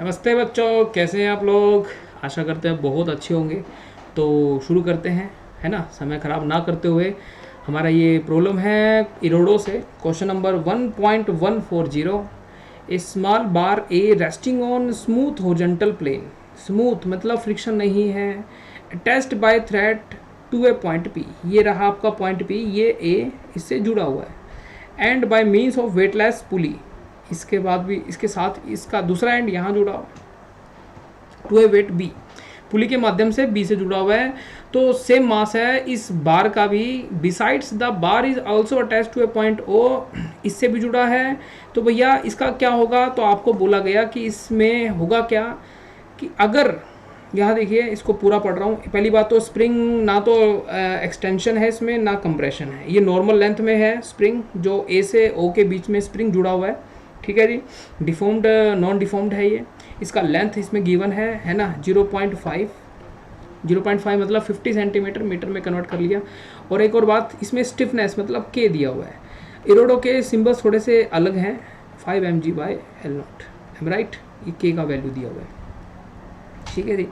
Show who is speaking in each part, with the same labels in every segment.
Speaker 1: नमस्ते बच्चों, कैसे हैं आप लोग। आशा करते हैं बहुत अच्छे होंगे। तो शुरू करते हैं, है ना, समय ख़राब ना करते हुए। हमारा ये प्रॉब्लम है इरोडो से, question number 1.140। A small bar a resting on smooth horizontal plane. Smooth मतलब फ्रिक्शन नहीं है। Attached by thread to a point P. ये रहा आपका पॉइंट पी, ये ए इससे जुड़ा हुआ है। And by means of weightless pulley. इसके बाद भी इसके साथ इसका दूसरा एंड यहाँ जुड़ा हुआ है टू ए वेट बी। पुली के माध्यम से बी से जुड़ा हुआ है, तो सेम मास है इस बार का भी। Besides the bar is also attach to a point O, इससे भी जुड़ा है। तो भैया इसका क्या होगा, तो आपको बोला गया कि इसमें होगा क्या कि अगर यहाँ देखिए, इसको पूरा पढ़ रहा हूँ। पहली बात तो स्प्रिंग ना तो एक्सटेंशन है इसमें, ना कंप्रेशन है। ये नॉर्मल लेंथ में है स्प्रिंग, जो ए से ओ के बीच में स्प्रिंग जुड़ा हुआ है। ठीक है जी, डिफॉर्म्ड नॉन डिफॉर्म्ड है ये। इसका लेंथ इसमें गिवन है ना 0.5। 0.5 मतलब 50 सेंटीमीटर, मीटर में कन्वर्ट कर लिया। और एक और बात, इसमें स्टिफनेस मतलब के दिया हुआ है। इरोडो के सिंबल्स थोड़े से अलग हैं। 5 mg/L0, एम राइट। ये के का वैल्यू दिया हुआ है, ठीक है जी।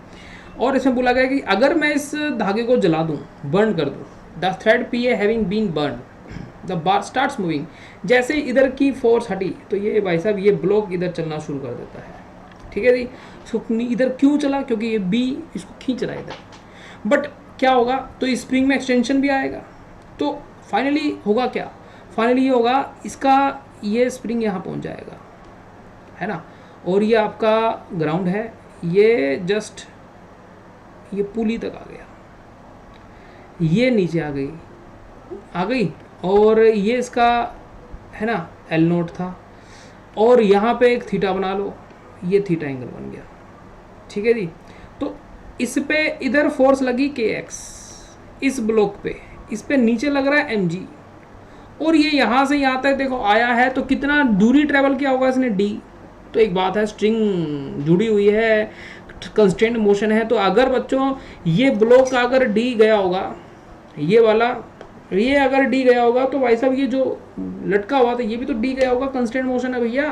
Speaker 1: और इसमें बोला गया कि अगर मैं इस धागे को जला दूं, बर्न कर दूं, the thread P A having been burn, the bar starts moving. जैसे इधर की फोर्स हटी तो ये भाई साहब ये ब्लॉक इधर चलना शुरू कर देता है। ठीक है जी। इसको इधर क्यों चला, क्योंकि ये बी इसको खींच रहा है इधर। बट क्या होगा, तो स्प्रिंग में एक्सटेंशन भी आएगा। तो फाइनली होगा क्या, फाइनली ये होगा, इसका ये स्प्रिंग यहाँ पहुँच जाएगा, है ना। और ये आपका ग्राउंड है, ये जस्ट ये पुली तक आ गया, ये नीचे आ गई। और ये इसका है ना L0 था। और यहाँ पे एक थीटा बना लो, ये थीटा एंगल बन गया। ठीक है जी। तो इस पे इधर फोर्स लगी kx, इस ब्लॉक पे, इस पे नीचे लग रहा है mg। और ये यहाँ से यहाँ तक देखो आया है, तो कितना दूरी ट्रेवल किया होगा इसने d। तो एक बात है, स्ट्रिंग जुड़ी हुई है, कंस्टेंट मोशन है। तो अगर बच्चों ये ब्लॉक अगर d गया होगा, ये वाला, ये अगर डी गया होगा, तो भाई साहब ये जो लटका हुआ था ये भी तो डी गया होगा, कांस्टेंट मोशन है भैया।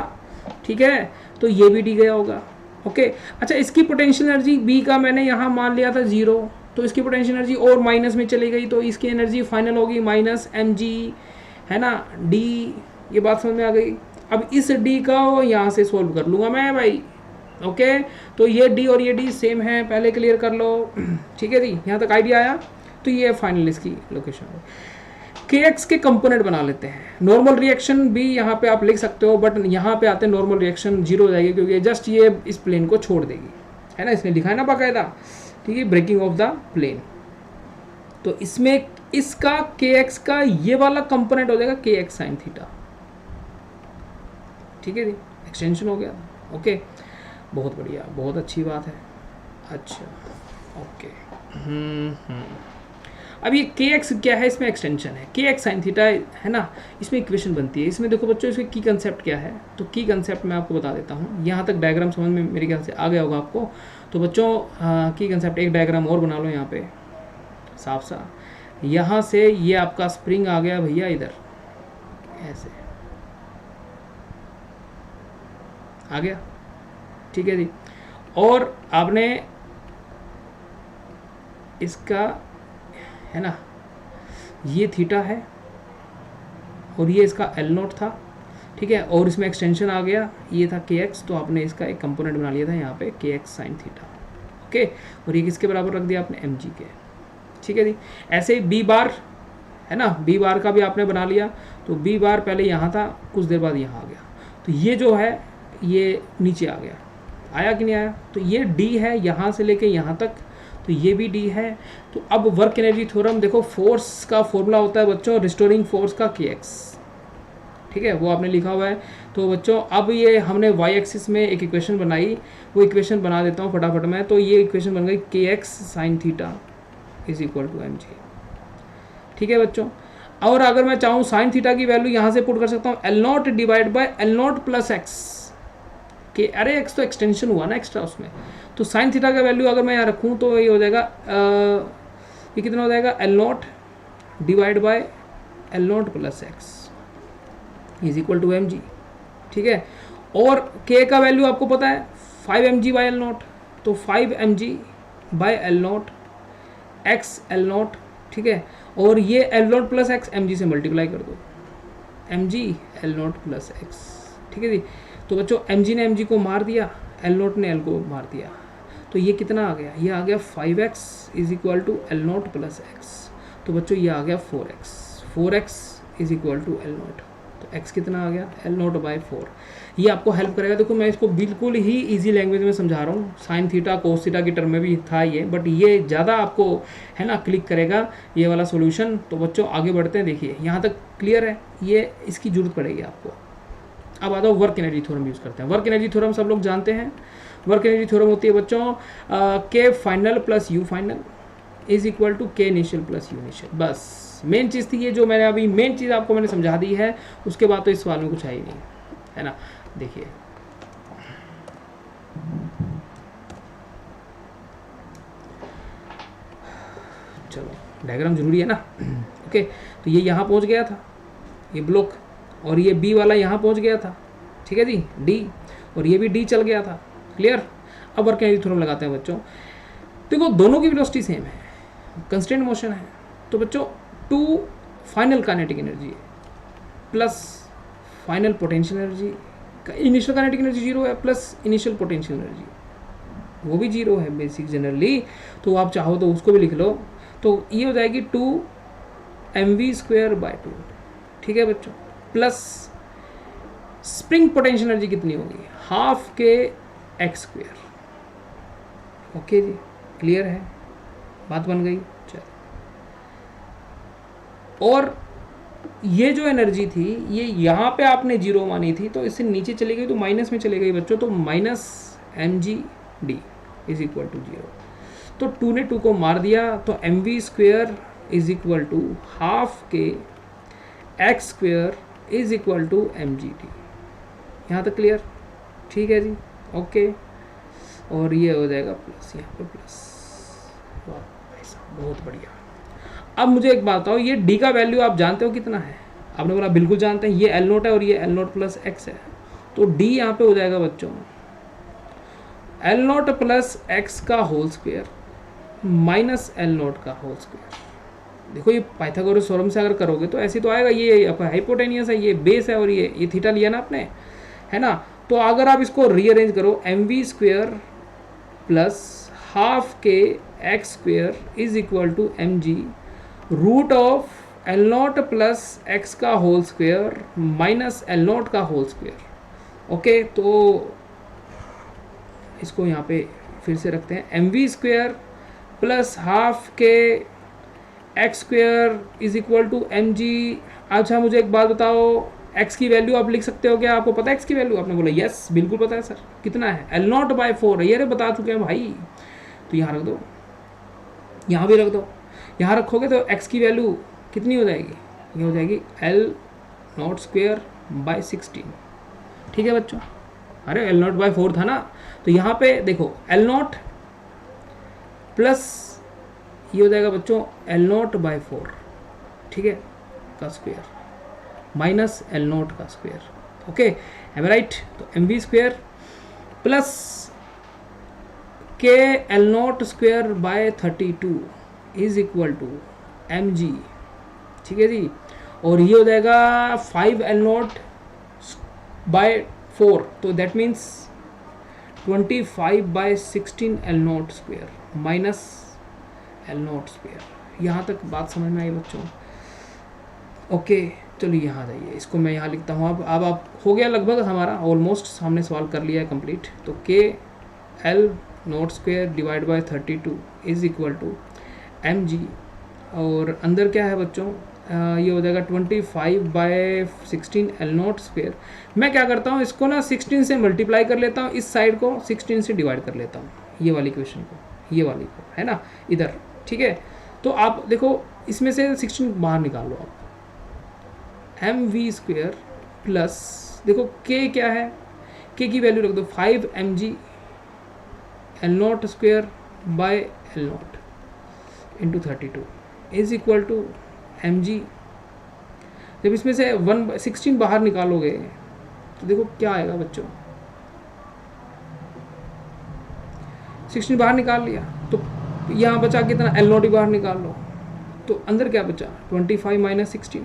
Speaker 1: ठीक है, तो ये भी डी गया होगा। ओके, अच्छा, इसकी पोटेंशियल एनर्जी बी का मैंने यहाँ मान लिया था 0, तो इसकी पोटेंशियल एनर्जी और माइनस में चली गई, तो इसकी एनर्जी फाइनल होगी -mg, है ना, डी। ये बात समझ में आ गई। अब इस डी का यहाँ से सोल्व कर लूँगा मैं भाई। ओके, तो ये डी और ये डी सेम है, पहले क्लियर कर लो। ठीक है जी, यहाँ तक आइडिया आया। तो ये फाइनल इसकी लोकेशन है। kx के कंपोनेंट बना लेते हैं। नॉर्मल रिएक्शन भी यहाँ पे आप लिख सकते हो, बट यहाँ पे आते हैं नॉर्मल रिएक्शन 0 हो जाएगी, क्योंकि जस्ट ये इस प्लेन को छोड़ देगी, है ना। इसने लिखा है ना बाकायदा, ठीक है, ब्रेकिंग ऑफ द प्लेन। तो इसमें इसका kx का ये वाला कंपोनेंट हो जाएगा kx sin थीटा। ठीक है जी, एक्सटेंशन हो गया। ओके, बहुत बढ़िया, बहुत अच्छी बात है। अच्छा, ओके। अब ये kx क्या है, इसमें एक्सटेंशन है, kx sin थीटा, है ना। इसमें इक्वेशन बनती है। इसमें देखो बच्चों, इसके की कंसेप्ट क्या है, तो की कंसेप्ट मैं आपको बता देता हूँ। यहाँ तक डायग्राम समझ में मेरे ख्याल से आ गया होगा आपको। तो बच्चों की कंसेप्ट, एक डायग्राम और बना लो यहाँ पे साफ सा। यहाँ से ये आपका स्प्रिंग आ गया भैया इधर, ऐसे आ गया। ठीक है जी। और आपने इसका, है ना, ये थीटा है और ये इसका L0 था। ठीक है, और इसमें एक्सटेंशन आ गया, ये था kx, तो आपने इसका एक कंपोनेंट बना लिया था यहाँ पे kx sin थीटा। ओके, और ये किसके बराबर रख दिया आपने, mg के। ठीक है जी। ऐसे ही b बार, है ना, b बार का भी आपने बना लिया। तो b बार पहले यहाँ था, कुछ देर बाद यहाँ आ गया, तो ये जो है ये नीचे आ गया। आया कि नहीं आया, तो ये d है यहाँ से लेके यहाँ तक, तो ये भी डी है। तो अब वर्क एनर्जी थ्योरम देखो, फोर्स का फॉर्मूला होता है बच्चों रिस्टोरिंग फोर्स का kx। ठीक है, वो आपने लिखा हुआ है। तो बच्चों अब ये हमने y एक्सिस में एक इक्वेशन बनाई, वो इक्वेशन बना देता हूँ फटाफट में। तो ये इक्वेशन बन गई kx sin theta is equal to mg। ठीक है बच्चों, और अगर मैं चाहूँ साइन थीटा की वैल्यू यहाँ से पुट कर सकता हूँ L0 divide by L0 plus x के। अरे एक्स तो एक्सटेंशन हुआ ना एक्स्ट्रा उसमें, तो साइन थीटा का वैल्यू अगर मैं यहाँ रखूँ तो ये हो जाएगा, ये कितना हो जाएगा, L0 divide by L0 plus x is equal to mg। ठीक है, और k का वैल्यू आपको पता है 5 mg बाई एल नॉट, तो 5 mg by L not x L not, ठीक है, और ये L not plus x m g से मल्टीप्लाई कर दो, m g L not plus x, ठीक है जी। तो बच्चों एम जी ने एम जी को मार दिया, एल नॉट ने एल को मार दिया, तो ये कितना आ गया, ये आ गया 5x is equal to L not plus x. तो बच्चों ये आ गया 4x is equal to L not, तो x कितना आ गया, एल नॉट बाई 4। ये आपको हेल्प करेगा। देखो मैं इसको बिल्कुल ही इजी लैंग्वेज में समझा रहा हूँ, साइन थीटा कोस थीटा की टर्म में भी था ये, बट ये ज़्यादा आपको है ना क्लिक करेगा ये वाला सॉल्यूशन। तो बच्चों आगे बढ़ते हैं, देखिए यहाँ तक क्लियर है, ये इसकी जरूरत पड़ेगी आपको। अब आ जाओ वर्क एनर्जी थ्योरम यूज़ करते हैं। वर्क एनर्जी थ्योरम सब लोग जानते हैं। वर्क एनर्जी थ्योरम होती है बच्चों K final plus U final is equal to K initial plus U initial. बस मेन चीज़ थी ये, जो मैंने अभी मेन चीज़ आपको मैंने समझा दी है, उसके बाद तो इस सवाल में कुछ है ही नहीं, है ना। देखिए चलो डायग्राम जरूरी है ना। ओके, तो ये यहाँ पहुँच गया था ये ब्लॉक, और ये बी वाला यहाँ पहुँच गया था, ठीक है जी, डी, और ये भी डी चल गया था। क्लियर। अब वर्क एनर्जी थ्योरम लगाते हैं बच्चों। देखो दोनों की वेलोसिटी सेम है, कंस्टेंट मोशन है, तो बच्चों 2 final kinetic energy plus final potential energy, initial kinetic energy 0 है प्लस इनिशियल पोटेंशियल एनर्जी वो भी 0 है बेसिक जनरली, तो आप चाहो तो उसको भी लिख लो। तो ये हो जाएगी 2 mv² बाई 2, ठीक है बच्चों, प्लस स्प्रिंग पोटेंशियल एनर्जी कितनी होगी, हाफ के x²। ओके जी, क्लियर है, बात बन गई। चलो, और ये जो एनर्जी थी ये यहाँ पे आपने 0 मानी थी, तो इससे नीचे चली गई तो माइनस में चली गई बच्चों, तो minus mg/d is equal to 0। तो 2 ने 2 को मार दिया, तो mv² is equal to half K x² is equal to mg/d। यहाँ तक क्लियर, ठीक है जी, ओके। और ये हो जाएगा प्लस, यहाँ पे प्लस, बहुत बढ़िया। अब मुझे एक बात बताओ, ये डी का वैल्यू आप जानते हो कितना है? आपने बोला बिल्कुल जानते हैं, ये एल नोट है और ये एल नोट प्लस एक्स है, तो डी यहाँ पे हो जाएगा बच्चों एल नोट प्लस एक्स का whole square minus L not का होल स्क्वायर। देखो ये पाइथागोरस थ्योरम से अगर करोगे तो ऐसे तो आएगा, ये आपका हाइपोटेनियस है, ये बेस है, और ये थीटा लिया ना आपने, है ना। तो अगर आप इसको रीअरेंज करो, mv² plus half K x² is equal to mg root of L not plus x का whole square minus L not का होल स्क्वायर। ओके, तो इसको यहाँ पे फिर से रखते हैं, mv² plus half K x² is equal to mg। अच्छा मुझे एक बात बताओ, x की वैल्यू आप लिख सकते हो क्या? आपको पता है x की वैल्यू? आपने बोला यस बिल्कुल पता है सर, कितना है? एल नॉट बाई 4 ये बता चुके हैं भाई। तो यहाँ रख दो, यहाँ भी रख दो, यहाँ रखोगे तो x की वैल्यू कितनी हो जाएगी? ये हो जाएगी एल नॉट स्क्वेयर बाई 16, ठीक है बच्चों। अरे एल नॉट बाई 4 था ना, तो यहाँ पे देखो एल नॉट प्लस ये हो जाएगा बच्चों एल नॉट बाई 4, ठीक है, का स्क्वेयर माइनस एल नॉट का स्क्वेयर। Okay, am right? तो mv² plus K L not square by 32 is equal to mg, ठीक है जी। और ये हो जाएगा 5 एल नॉट बाय 4, तो that means 25 by 16 L not square minus L not square. यहाँ तक बात समझ में आई बच्चों? ओके, चलिए यहाँ जाइए, इसको मैं यहाँ लिखता हूँ। अब आप हो गया लगभग हमारा, ऑलमोस्ट हमने सवाल कर लिया है कंप्लीट। तो K L not square divide by 32 is equal to mg, और अंदर क्या है बच्चों? ये हो जाएगा 25 बाय 16 एल नॉट स्क्वेयर। मैं क्या करता हूँ, इसको ना 16 से मल्टीप्लाई कर लेता हूँ, इस साइड को 16 से डिवाइड कर लेता हूँ, ये वाली क्वेश्चन को, ये वाली को, है ना, इधर, ठीक है। तो आप देखो इसमें से 16 बाहर निकाल लो आप, mv² प्लस देखो k क्या है, k की वैल्यू रख दो 5 mg L not square by L not into 32 is equal to mg। जब इसमें से 16 बाहर निकालोगे तो देखो क्या आएगा बच्चों, 16 बाहर निकाल लिया, तो यहाँ बचा कितना, एल नॉट ही बाहर निकाल लो, तो अंदर क्या बचा 25 माइनस 16,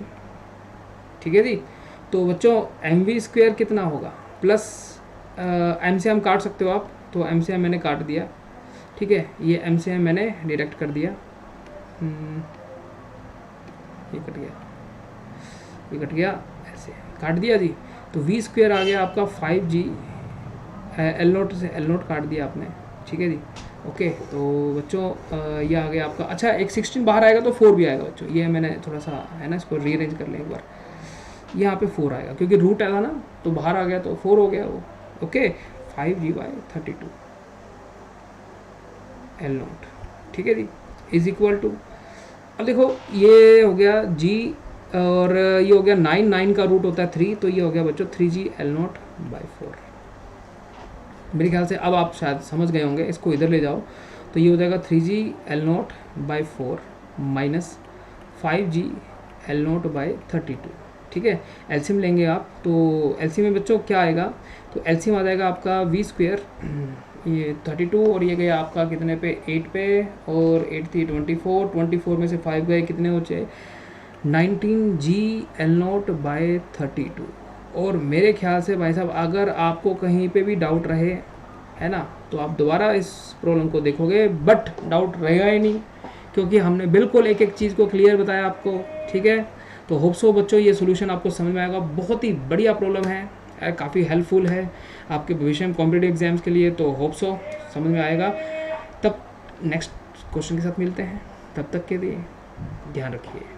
Speaker 1: ठीक है जी। तो बच्चों एम वी स्क्वेयर कितना होगा, प्लस एम से एम काट सकते हो आप, तो एम से एम मैंने काट दिया, ठीक है, ये एम से एम मैंने डिडक्ट कर दिया, ये कट गया, ये कट गया, ऐसे काट दिया जी। तो वी स्क्वेयर आ गया आपका 5G, एल नोट से एल नोट काट दिया आपने, ठीक है जी। ओके, तो बच्चों ये आ गया आपका, अच्छा एक 16 बाहर आएगा तो 4 भी आएगा बच्चों, ये मैंने थोड़ा सा है ना, इसको रीअरेंज कर लें एक बार, यहाँ पे 4 आएगा क्योंकि रूट आया ना, तो बाहर आ गया तो 4 हो गया वो। ओके, 5G/32 एल नोट, ठीक है जी, इज इक्वल टू, अब देखो ये हो गया G और ये हो गया 9 का रूट होता है 3, तो ये हो गया बच्चों 3G/L0/4। मेरे ख्याल से अब आप शायद समझ गए होंगे, इसको इधर ले जाओ तो ये हो जाएगा 3G/L0/4 माइनस 5G/L0/32, ठीक है। एलसीएम लेंगे आप, तो एलसीएम में बच्चों क्या आएगा, तो एलसीएम आ जाएगा आपका वी स्क्वेयर, ये 32 और ये गया आपका कितने पे 8 पे, और 8 थी 24 में से 5 गए, कितने बचे 19G/L0/32। और मेरे ख्याल से भाई साहब अगर आपको कहीं पे भी डाउट रहे है ना, तो आप दोबारा इस प्रॉब्लम को देखोगे, बट डाउट रहेगा ही नहीं क्योंकि हमने बिल्कुल एक एक चीज़ को क्लियर बताया आपको, ठीक है। तो होप सो बच्चों ये सोल्यूशन आपको समझ में आएगा, बहुत ही बढ़िया प्रॉब्लम है, काफ़ी हेल्पफुल है आपके भविष्य में कॉम्पिटिटिव एग्जाम्स के लिए, तो होप सो समझ में आएगा। तब नेक्स्ट क्वेश्चन के साथ मिलते हैं, तब तक के लिए ध्यान रखिए।